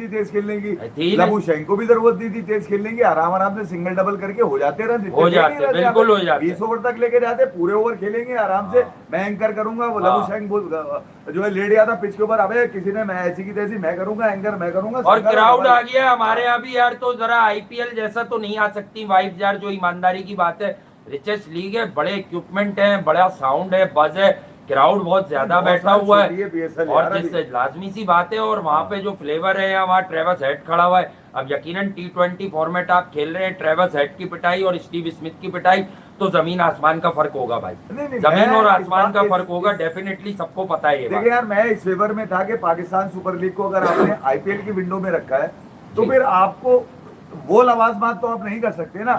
थी तेज खेलने की, लबुशेंको को भी जरूरत नहीं थी तेज खेलने की, आराम से सिंगल डबल करके हो जाते रन, हो जाते, बिल्कुल हो जाते। 20 ओवर तक लेके जाते, पूरे ओवर खेलेंगे आराम से। मैं एंकर करूंगा, वो लबुशेंको जो है लेट गया था पिच के ऊपर, अबे किसी ने मैं ऐसी की तैसी मैं करूंगा, एंकर मैं करूंगा, और क्राउड आ गया हमारे यहाँ भी यार, तो जरा आईपीएल जैसा तो नहीं आ सकती वाइब यार, जो ईमानदारी की बात है। रिचेस्ट लीग है, बड़े इक्विपमेंट है, बड़ा साउंड है, बज है, क्राउड बहुत ज्यादा बैठा हुआ है, और जिससे लाजमी सी बात है। और वहाँ पे जो फ्लेवर है, वहाँ ट्रेवस हेड खड़ा हुआ है। अब यकीनन T20 फॉर्मेट आप खेल रहे हैं, ट्रेवस हेड की पिटाई और स्टीव स्मिथ की पिटाई, तो जमीन आसमान का फर्क होगा भाई। जमीन और आसमान का फर्क होगा, डेफिनेटली सबको पता है ये बात। देखिए यार, मैं इस फेवर में था कि पाकिस्तान सुपर लीग को अगर आपने आईपीएल की विंडो में रखा है तो फिर आपको वो लवाजमात तो आप नहीं कर सकते ना,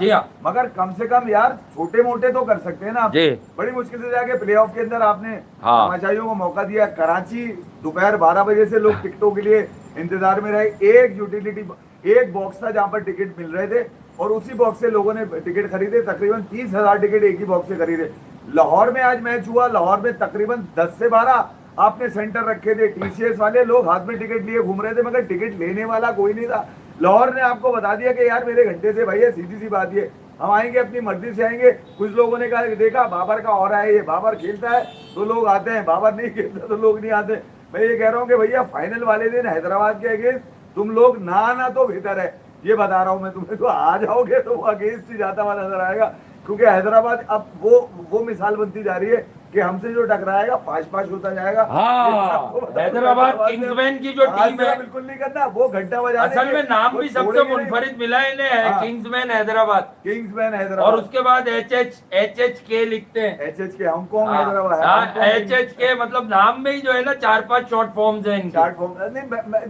मगर कम से कम यार छोटे मोटे तो कर सकते हैं ना आप। बड़ी मुश्किल से जाके प्लेऑफ के अंदर आपने तमाशाइयों को मौका दिया। कराची दोपहर 12 बजे से लोग टिकटों के लिए इंतजार में रहे, एक यूटिलिटी एक बॉक्स था जहां पर टिकट मिल रहे थे, और उसी बॉक्स से लोगों ने टिकट खरीदे, तकरीबन 30,000 टिकट एक ही बॉक्स से खरीदे। लाहौर में आज मैच हुआ, लाहौर में तकरीबन 10 से 12 आपने सेंटर रखे थे, टीसीएस वाले लोग हाथ में टिकट लिए घूम रहे थे, मगर टिकट लेने वाला कोई नहीं था। लाहौर ने आपको बता दिया कि यार मेरे घंटे से भैया, सीधी सी बात ये, हम आएंगे अपनी मर्जी से आएंगे। कुछ लोगों ने कहा देखा बाबर का और है, ये बाबर खेलता है तो लोग आते हैं, बाबर नहीं खेलता तो लोग नहीं आते। मैं ये कह रहा हूँ कि भैया फाइनल वाले दिन हैदराबाद के अगेंस्ट तुम लोग ना आना तो बेहतर है, ये बता रहा हूँ मैं तुम्हें। तो आ जाओगे तो वो अगेंस्ट ही जाता हुआ नजर आएगा, क्योंकि हैदराबाद अब वो मिसाल बनती जा रही है कि हमसे जो टकराएगा 5-5 होता जाएगा। हैदराबाद किंग्समैन की जो टीम है, बिल्कुल नहीं करना वो घंटा बजाने, असल में नाम भी सबसे मुनफरिद मिला इन्हें है, किंग्समैन हैदराबाद, किंग्समैन हैदराबाद, और उसके बाद HHK लिखते हैं, HHK हांगकांग हैदराबाद, HHK मतलब नाम में ही जो है ना 4-5 शॉर्ट फॉर्म्स हैं इनके। शॉर्ट फॉर्म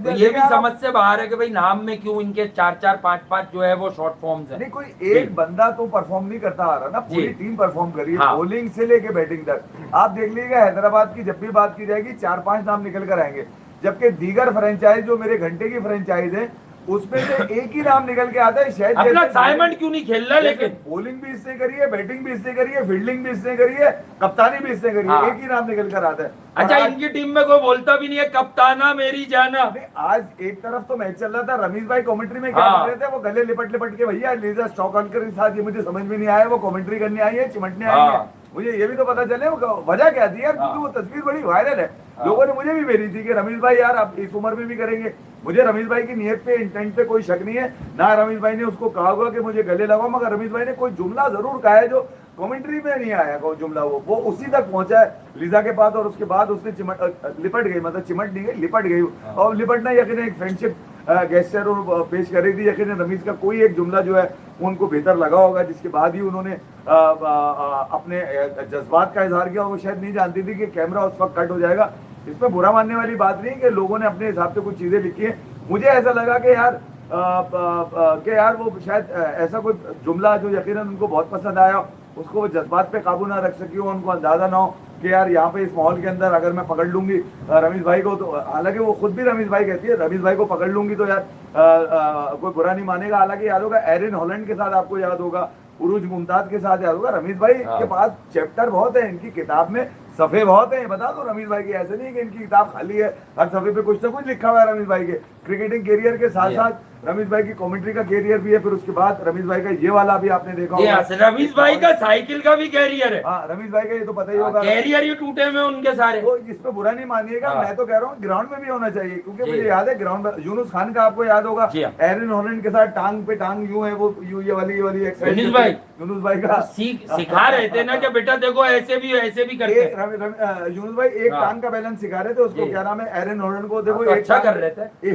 तो ये भी समझ से बाहर है कि भाई नाम में क्यों इनके 4-4 5-5 जो है वो शॉर्ट फॉर्म्स हैं। नहीं, कोई एक बंदा तो परफॉर्म नहीं करता आ रहा ना, पूरी टीम परफॉर्म कर रही है, बॉलिंग से लेके बैटिंग तक। आप देख लीजिएगा हैदराबाद की जब भी बात की जाएगी 4-5 नाम निकल कर आएंगे, जबकि दीगर फ्रेंचाइज जो मेरे घंटे की फ्रेंचाइज है उसमें से एक ही नाम निकल के आता है, शायद अपना साइमन क्यों नहीं खेल रहा, लेकिन बॉलिंग भी इसने करी है, बैटिंग भी इसने करी है, फील्डिंग भी इसने करी है, कप्तानी भी इसने करी है, एक ही नाम निकल कर आता है। अच्छा, इनकी टीम में कोई बोलता भी नहीं है कप्ताना मेरी जाना। आज एक तरफ तो मैच चल रहा था, रमीश भाई कमेंट्री में क्या कर रहे थे, वो गले लिपट लिपट के भैया लीजा स्टॉकहॉल्कर के साथ, ये मुझे समझ में नहीं आया, वो कमेंट्री करने आई है, चिमटने आई है। मुझे ये भी तो पता चले वजह क्या थी यार, क्योंकि वो तस्वीर बड़ी वायरल है, लोगों ने मुझे भी भेजी थी कि रमीश भाई यार आप इस उम्र में भी करेंगे। मुझे रमीश भाई की नियत पे, इंटेंट पे कोई शक नहीं है, ना रमीश भाई ने उसको कहा होगा कि मुझे गले लगाओ, मगर रमीश भाई ने कोई जुमला जरूर कहा है जो कमेंट्री में नहीं आया, कोई जुमला वो उसी तक पहुंचा है लीजा के पास, और उसके बाद उसने लिपट गई, मतलब चिमट नहीं गई, लिपट गई। और लिपटना यकीन एक फ्रेंडशिप गेस्चर और पेश कर रही थी, यकीन रमीश का कोई एक जुमला जो है उनको बेहतर लगा होगा, जिसके बाद ही उन्होंने अपने जज्बात का इजहार किया। वो शायद नहीं जानती थी कि कैमरा उस वक्त कट हो जाएगा। इसमें बुरा मानने वाली बात नहीं कि लोगों ने अपने हिसाब से कुछ चीजें लिखी है। मुझे ऐसा लगा कि यार वो शायद ऐसा कोई जुमला जो यकीनन उनको बहुत पसंद आया, उसको वो जज्बात पे काबू ना रख सकी हो, उनको अंदाजा ना हो कि यार यहाँ पे इस माहौल के अंदर अगर मैं पकड़ लूंगी रमीश भाई को, तो हालांकि वो खुद भी रमीश भाई कहती है रमीश भाई को पकड़ लूंगी तो यार कोई बुरा नहीं मानेगा। हालांकि याद होगा एरिन हॉलैंड के साथ, आपको याद होगा उरूज मुमताज के साथ, याद होगा रमीश भाई के पास चैप्टर बहुत है, इनकी किताब में सफे बहुत है, बता दो रमीश भाई की, ऐसे नहीं कि इनकी किताब खाली है, हर सफे पे कुछ ना कुछ लिखा हुआ है रमीश भाई के। क्रिकेटिंग कैरियर के साथ साथ रमीश भाई की कमेंट्री का कैरियर भी है, फिर उसके बाद रमीश भाई का ये वाला भी आपने देखा होगा, रमीश भाई का साइकिल का भी कैरियर है। हाँ, रमीश भाई का ये तो पता ही होगा, कैरियर ही टूटे हुए उनके सारे। तो इसमें बुरा नहीं मानिएगा, मैं तो कह रहा हूँ ग्राउंड में भी होना चाहिए, क्योंकि मुझे याद है ग्राउंड में यूनुस खान का आपको याद होगा, एरिन हॉलैंड के साथ टांग पे टांग यूं है, वो ये वाली यूनुस भाई का सिखा रहे थे ना कि बेटा देखो ऐसे भी करते हैं। यूनुस भाई एक टांग का बैलेंस सिखा रहे थे उसको, क्या नाम है, एरिन हॉलैंड को, देखो अच्छा कर रहे थे।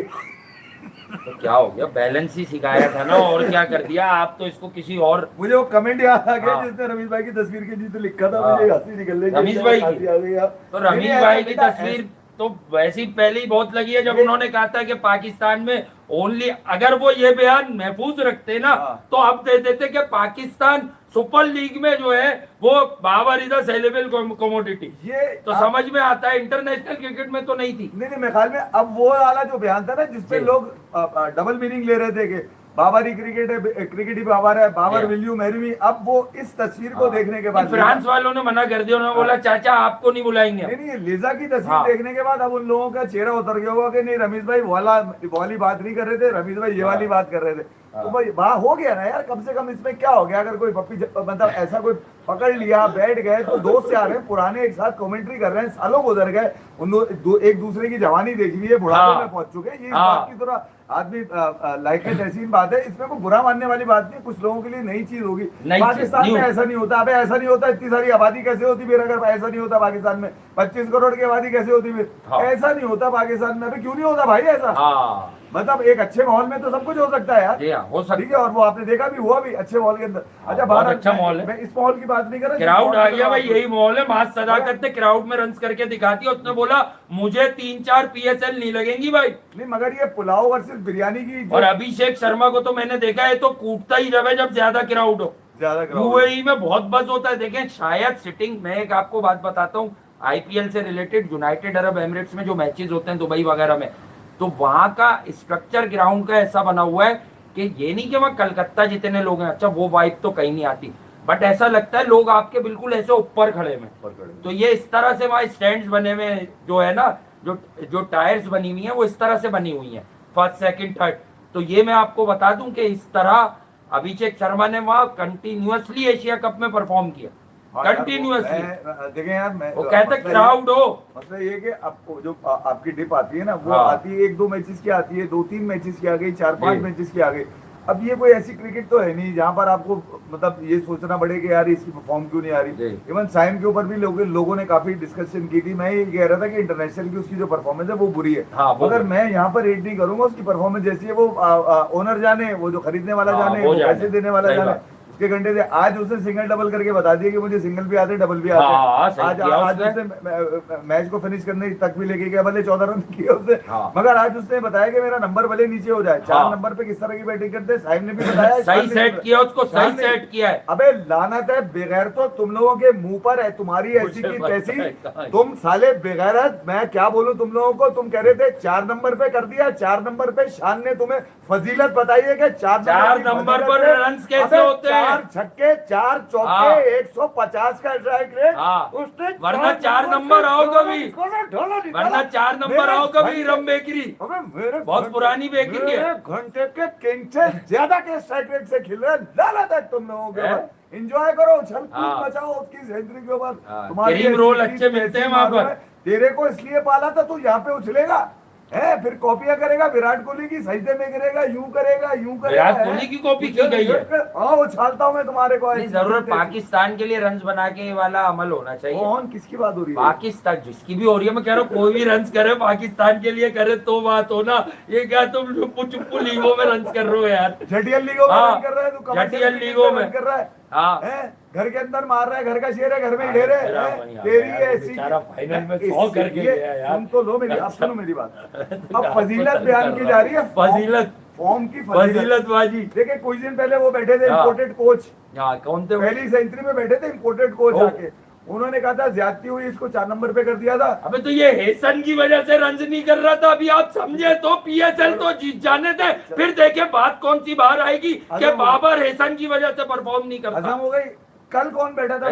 तो क्या हो गया, बैलेंस ही सिखाया था ना, और क्या कर दिया आप तो इसको किसी और। मुझे वो कमेंट याद आ गया जिसने रमीश भाई की तस्वीर के नीचे लिखा था, मुझे हंसी निकल रही, रमीश भाई की। तो रमीश भाई की तस्वीर तो वैसी पहले ही बहुत लगी है, जब उन्होंने कहा था कि पाकिस्तान में ओनली, अगर वो ये बयान महफूज रखते ना तो अब दे देते कि पाकिस्तान सुपर लीग में जो है वो Babar is a saleable commodity. ये तो समझ में आता है, इंटरनेशनल क्रिकेट में तो नहीं थी। नहीं, मेरे ख्याल में अब वो वाला जो बयान था ना जिसपे लोग डबल मीनिंग ले रहे थे कि बाबर ही क्रिकेट है, क्रिकेट ही बाबर है, Babar Yeah. Will you marry me. अब वो इस तस्वीर को हाँ। देखने के बाद फ्रांस वालों ने मना कर दिया, उन्होंने बोला चाचा आपको नहीं बुलाएंगे नहीं नहीं, लिजा की तस्वीर हाँ। देखने के बाद अब उन लोगों का चेहरा उतर गया होगा कि नहीं रमेश भाई वाली बात नहीं कर रहे थे, रमेश भाई ये वाली बात कर रहे थे। तो भाई वहाँ हो गया ना यार, कम से कम इसमें क्या हो गया, अगर कोई मतलब ऐसा कोई पकड़ लिया बैठ गए तो दोस्त से आ रहे हैं पुराने एक साथ कमेंट्री कर रहे हैं, सालों गुजर गए, एक दूसरे की जवानी देख ली है, बुढ़ापे में पहुंच चुके हैं, ये इस बात की तरह आदमी लाइक है, तहसीन बात है, इसमें कोई बुरा मानने वाली बात नहीं। कुछ लोगों के लिए नई चीज होगी, पाकिस्तान में ऐसा नहीं होता, अबे ऐसा नहीं होता, इतनी सारी आबादी कैसे होती फिर, अगर ऐसा नहीं होता पाकिस्तान में 25 करोड़ की आबादी कैसे होती फिर, ऐसा नहीं होता पाकिस्तान में, अबे क्यों नहीं होता भाई ऐसा, मतलब एक अच्छे माहौल में तो सब कुछ हो सकता है यार, हो सकता ठीक है, और वो आपने देखा भी, हुआ भी अच्छे माहौल के अंदर। अच्छा बहुत भारत अच्छा माहौल है, मैं इस माहौल की बात नहीं कर रहा, क्राउड आ गया भाई, यही माहौल है, मास सदाकत ने क्राउड में रन्स करके दिखाती है, उसने बोला मुझे 3-4 PSL नहीं लगेंगी भाई, नहीं मगर ये पुलाव वर्सेस बिरयानी की और अभिषेक शर्मा को तो मैंने देखा है तो कूटता ही जब है जब ज्यादा क्राउड हो, ज्यादा यूएई में बहुत बस होता है। देखें शायद सिटिंग, मैं एक आपको बात बताता हूँ आईपीएल से रिलेटेड, यूनाइटेड अरब एमिरेट्स में जो मैचेस होते हैं दुबई वगैरह में, तो वहां का स्ट्रक्चर ग्राउंड का ऐसा बना हुआ है कि ये नहीं कि वहां कलकत्ता जितने लोग हैं, अच्छा वो वाइब तो कहीं नहीं आती, बट ऐसा लगता है लोग आपके बिल्कुल ऐसे ऊपर खड़े में, तो ये इस तरह से वहां स्टैंड्स बने हुए जो है ना, जो टायर्स बनी हुई है वो इस तरह से बनी हुई है, फर्स्ट सेकंड थर्ड, तो ये मैं आपको बता दूं कि इस तरह अभिषेक शर्मा ने वहां कंटिन्यूअसली एशिया कप में परफॉर्म किया, कंटिन्यूअसली। देखें यार, मैं वो कहते क्राउड हो, मतलब ये कि आपको जो आपकी डिप आती है ना, वो हाँ। आती है 1-2 मैचेस की आती है, 2-3 मैचेस की आ गई, 4-5 मैचेस की आ गई। अब ये कोई ऐसी क्रिकेट तो है नहीं जहां पर आपको मतलब ये सोचना पड़े कि यार इसकी परफॉर्म क्यों नहीं आ रही। इवन साइम के ऊपर भी लोगों ने काफी डिस्कशन की थी, मैं ये कह रहा था कि इंटरनेशनल की उसकी जो परफॉर्मेंस है वो बुरी है, हाँ, मगर मैं यहाँ पर रेट नहीं करूंगा, उसकी परफॉर्मेंस जैसी है वो ओनर जाने, वो जो खरीदने वाला हाँ, जाने, वो वो जाने। पैसे देने वाला सही जाने, बात। उसके घंटे से आज उसने सिंगल डबल करके बता दिया कि मुझे सिंगल भी आते डबल भी आते हाँ, हैं। सही आज किया आज उसने। उसने मैच को फिनिश करने तक भी लेके गया, भले 14 रन किए उसने, हाँ। मगर आज उसने बताया कि मेरा नंबर भले नीचे हो जाए, 4 हाँ। नंबर पे किस तरह की बैटिंग करते हैं, साहिब ने भी बताया, सही सेट किया उसको, सही सेट किया है। अबे लानत है, बेगैर तो तुम लोगों के मुंह पर है, तुम्हारी ऐसी की तैसी, तुम साले बेगैरत, मैं क्या बोलूं तुम लोगों को, तुम कह रहे थे 4 नंबर पे कर दिया, 4 नंबर पे शान ने तुम्हें फजीलत बताई है कि 4 नंबर पर रन्स कैसे होते हैं, 4 छक्के 4 चौके, 150 का स्ट्राइक रेट, उसने वरना 4 नंबर आओ कभी, वरना 4 नंबर आओ कभी रम बेकरी, बहुत पुरानी बेकरी है, घंटे के किंग से ज्यादा के स्ट्राइक रेट से खेल रहे हैं, लानत है तुम लोगों के ऊपर, एंजॉय करो, छल कूद मचाओ उसकी सेंचुरी के ऊपर, तुम्हारी क्रीम रोल अच्छे मिलते हैं वहां पर, तेरे को इसलिए पाला था, तू यहाँ पे उछलेगा है, फिर कॉपियां करेगा विराट कोहली की, सजदे में गिरेगा, यूं करेगा विराट कोहली की कॉपी की गई है, हाँ वो छालता हूँ मैं तुम्हारे को, जरूरत पाकिस्तान के लिए रन्स बना के वाला अमल होना चाहिए। कौन किसकी बात हो रही है? पाकिस्तान जिसकी भी हो रही है, मैं कह रहा हूँ कोई भी रन्स करे पाकिस्तान के लिए करे तो बात हो ना, ये क्या तुम चुप्पू चुप्पू लीगों में रन्स कर रहे हो यार, जटियल लीगों में रन कर रहा है, तू जटियल लीगों में कर रहा है, हाँ, घर के अंदर मार रहा है, घर का शेर है, घर में ढेर है, तेरी ऐसी फाइनल में 100 करके गया यार, सुन तो लो मेरी, अब सुनो मेरी बात, अब फजीलत बयान की जा रही है, फजीलत, फॉर्म की फजीलत बाजी। देखिए कुछ दिन पहले वो बैठे थे इम्पोर्टेड कोच, कौन थे? पहली सेंचुरी में बैठे थे इम्पोर्टेड कोच आके, उन्होंने कहा था ज्यादती हुई, इसको 4 नंबर पे कर दिया था। अबे तो ये हेसन की वजह से रन नहीं कर रहा था, अभी आप समझे तो PSL तो जीत जाने थे, फिर देखे बात कौन सी बाहर आएगी कि बाबर हेसन की वजह से परफॉर्म नहीं करता। हजम हो गई। कल कौन बैठा था?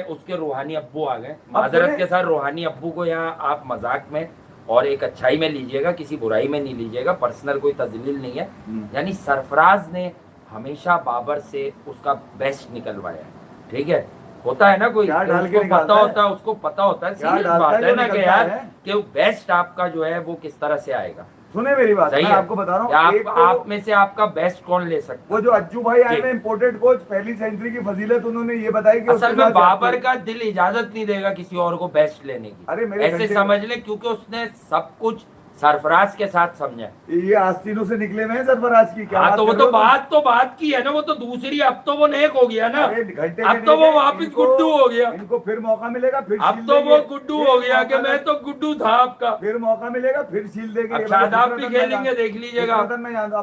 उसके रूहानी अब्बू आ गए, माजरत के साथ रूहानी अब्बू को यहाँ आप मजाक में और एक अच्छाई में लीजिएगा, किसी बुराई में नहीं लीजिएगा, पर्सनल कोई तजलील नहीं है, यानी सरफराज ने हमेशा बाबर से उसका बेस्ट निकलवाया, ठीक है, होता है ना कोई, उसको पता होता है, उसको पता होता है, सीरियस बात है ना कि यार कि बेस्ट आपका जो है वो किस तरह से आएगा। सुने मेरी बात, मैं आपको बता रहा हूँ, आप में से आपका बेस्ट कौन ले सकता है? वो जो अज्जू भाई आए हैं इम्पोर्टेड कोच, पहली सेंचुरी की फजीलत उन्होंने ये बताई कि असल में बाबर का दिल इजाजत नहीं देगा किसी और को बेस्ट लेने की, अरे ऐसे समझ ले, क्योंकि उसने सब कुछ सरफराज के साथ समझा। ये आस्तीनों से निकले हुए हैं सरफराज की, क्या हाँ, तो वो तो बात की है ना, वो तो दूसरी, अब तो वो नेक हो गया ना, अब तो वो वापिस गुड्डू हो गया, इनको फिर मौका मिलेगा, फिर अब तो वो गुड्डू हो गया कि मैं तो गुड्डू था आपका, फिर मौका मिलेगा, फिर सील देंगे, शादाब भी खेलेंगे, देख लीजिएगा,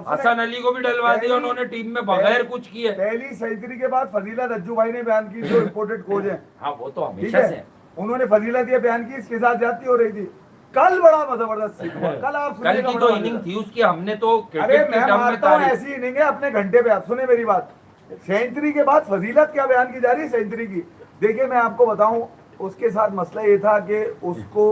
हसन अली को भी डलवा दिया उन्होंने टीम में बगैर कुछ किए। पहली सेंचुरी के बाद फजीलत अज्जू भाई ने बयान की, जो इम्पोर्टेड कोच है, हाँ वो तो हमेशा से उन्होंने फजीलत ये बयान की, इसके साथ जाती हो रही थी, कल बड़ा जबरदस्त सीन हुआ, कल आप कल सुनिएगा की बड़ा तो मजा। इनिंग थी उसकी, हमने तो अरे क्रिकेट के मैं टर्म में मानता हूँ तारीफ। ऐसी इनिंग है अपने घंटे पे। आप सुने मेरी बात, सेंचुरी के बाद फजीलत क्या बयान की जा रही है सेंचुरी की। देखिए मैं आपको बताऊं, उसके साथ मसला ये था कि उसको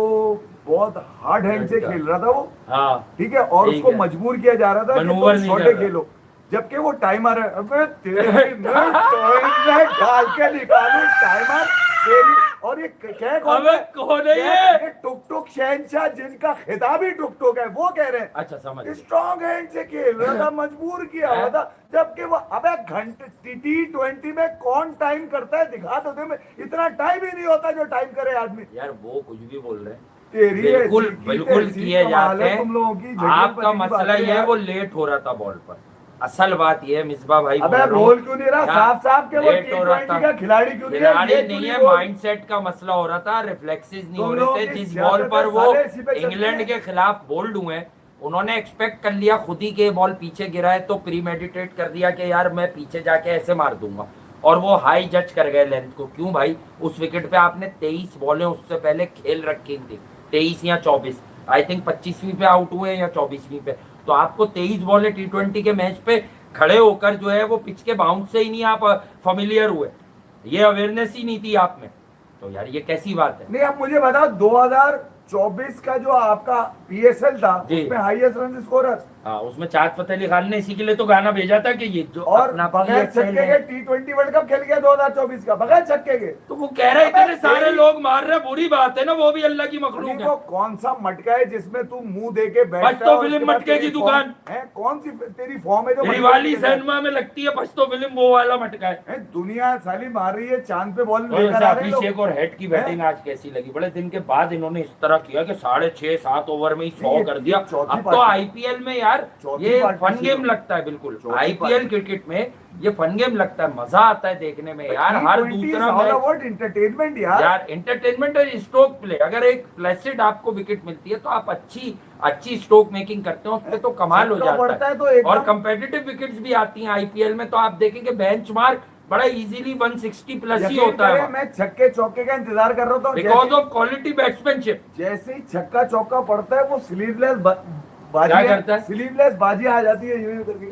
बहुत हार्ड हैंड से खेल रहा था वो, हाँ ठीक है, और ठीक उसको है। मजबूर किया जा रहा था कि मनूवर तुम नहीं शॉटे कर रहा। खेलो, जबकि वो टाइमर है। अबे तेरी मैं टाइम डाल के निकालूं टाइमर तेरी। और ये क्या कौन अबे है? कौन है ये टुक टुक शहनशाह जिनका खिताब ही टुक टुक है, वो कह रहे हैं अच्छा समझ गया। स्ट्रॉन्ग हैंड से खेल रहा था, मजबूर किया हुआ था, जबकि वो अबे घंटे T20 में कौन टाइम करता है, दिखा तो दे। में इतना टाइम ही नहीं होता जो टाइम करे आदमी। यार वो कुछ भी बोल रहे हैं, तेरी बिल्कुल ऐसी की बिल्कुल तैसी किए कमाल जाते है तुम लोगों की, हैं। झगड़े आपका पति की मसला बातें ये है यार। वो लेट हो रहा था बॉल पर। असल बात ये है मिसबा भाई, अबे बोल रहा हूं, बोल क्यों नहीं रहा यार, साफ साफ के वो लेट हो रहा T20 का था। खिलाड़ी क्यों नहीं है? खिलाड़ी ये क्यों नहीं है, बोल? माइंडसेट का मसला हो रहा था, रिफ्लेक्सेस नहीं तुम हो लोगों रहे थे। की जिस बॉल सियासत पर है, वो साले इसी पे चलती इंग्लैंड है। के खिलाफ बोल्ड हुए, उन्होंने एक्सपेक्ट कर लिया खुद ही के बॉल पीछे गिरा है, तो प्रीमेडिटेट कर दिया कि यार मैं पीछे जाके ऐसे मार दूंगा, और वो हाई जज कर गए लेंथ को। क्यों भाई, उस विकेट पे आपने 23 बॉलें उससे पहले खेल रखी थी, 23 या 24, आई थिंक 25वीं पे आउट हुए या 24वीं पे। तो आपको 23 बॉलें T20 के मैच पे खड़े होकर जो है वो पिच के बाउंस से ही नहीं आप फैमिलियर हुए, ये अवेयरनेस ही नहीं थी आप में। तो यार ये कैसी बात है? नहीं अब मुझे बताओ 2024 का जो आपका PSL था जी। उसमें हाईएस्ट रन स्कोरर हाँ, उसमें चाँद फतेह अली खान ने इसी के लिए तो गाना भेजा था कि ये जो और अपना बगैर PSL छक्के है। के T20 वर्ल्ड कप खेल गया 2024 का, बगैर छक्के के। तो वो कह रहे हैं अबे इतने सारे तेरी- लोग मार रहे हैं, बुरी बात है ना, वो भी अल्लाह की मखलूक नहीं, है। वो कौन सा मटका है जिसमें तू मुंह दे के बैठता पछतो है और फिल्म उसके बाद मटके की तेरी दुकान। फॉर्म है? कौन सी तेरी फॉर्म है जो मटके रिवाली की दुकान? सिनेमा में लगती है पछतो फिल्म, वो वाला मटका है। है, दुनिया साली मार रही है, चांद पे बॉल और लेकर वैसे आ रहे हैं लोग। अभिषेक और हेड की बैटिंग आज कैसी लगी? बड़े दिन के बाद इन्होंने इस तरह किया कि 6.5-7 ओवर में ही 100 ये कर दिया। चौथी अब तो पार्टी- आईपीएल में यार चौथी ये पार्टी फन शुरू। गेम लगता है, बिल्कुल चौथी आईपीएल पार्टी। क्रिकेट में ये फन गेम लगता है, मजा आता है देखने में यार। हर दूसरा मैच एंटरटेनमेंट यार। यार एंटरटेनमेंट और स्ट्रोक प्ले, अगर एक प्लेसिड आपको विकेट मिलती है तो आप अच्छी स्ट्रोक मेकिंग करते हो, उसमें तो कमाल हो छक्का जाता पड़ता है। है तो एकदम- और कंपेटिटिव विकेट्स भी आती हैं आईपीएल में, तो आप देखेंगे बेंचमार्क बड़ा इजीली 160 प्लस ही यकीन होता करें, है मैं छक्के चौके का इंतजार कर रहा था, बिकॉज ऑफ क्वालिटी बैट्समैनशिप। जैसे ही छक्का चौका पड़ता है वो स्लीवलेस बाजी क्या करता है? स्लीवलेस बाजी आ जाती है यूं करके।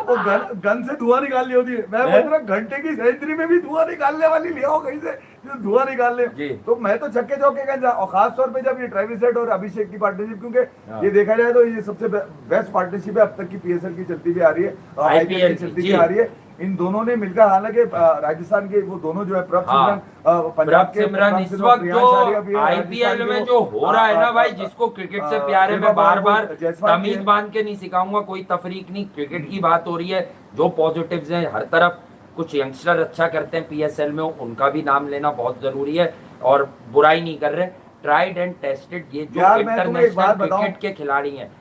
वो गन से धुआं निकालनी होती है। मैं बोल रहा घंटे की सेंचुरी में भी धुआं निकालने वाली ले आओ कहीं से जो धुआं निकाल ले। जी। तो मैं तो छक्के चौके का और खास तौर पे जब ये ट्रेविस हेड और अभिषेक की पार्टनरशिप, हाँ। क्योंकि ये देखा जाए तो ये सबसे बेस्ट पार्टनरशिप है अब तक की PSL की चलती भी आ रही है और IPL IPL की चलती जी। भी आ रही है। इन दोनों ने मिलकर, हालांकि राजस्थान के वो दोनों जो है प्रभ हाँ। सिमरन, पंजाब के सिमरन प्रभ इस सिमरन, वक्त प्रियांश जो आर्या भी है, आईपीएल राजस्थान में के जो वो, हो रहा है ना भाई, जिसको क्रिकेट से प्यार है, मैं बार बार जायसवाल भी तमीज है। बांध के नहीं सिखाऊंगा, कोई तफरीक नहीं, क्रिकेट की बात हो रही है, जो पॉजिटिव्स हैं हर तरफ। कुछ यंगस्टर अच्छा करते हैं PSL में, उनका भी नाम लेना बहुत जरूरी है, और बुराई नहीं कर रहे। ट्राइड एंड टेस्टेड ये जो यार, मैं तुम्हें एक बात इंटरनेशनल बताऊं? क्रिकेट के खिलाड़ी हैं,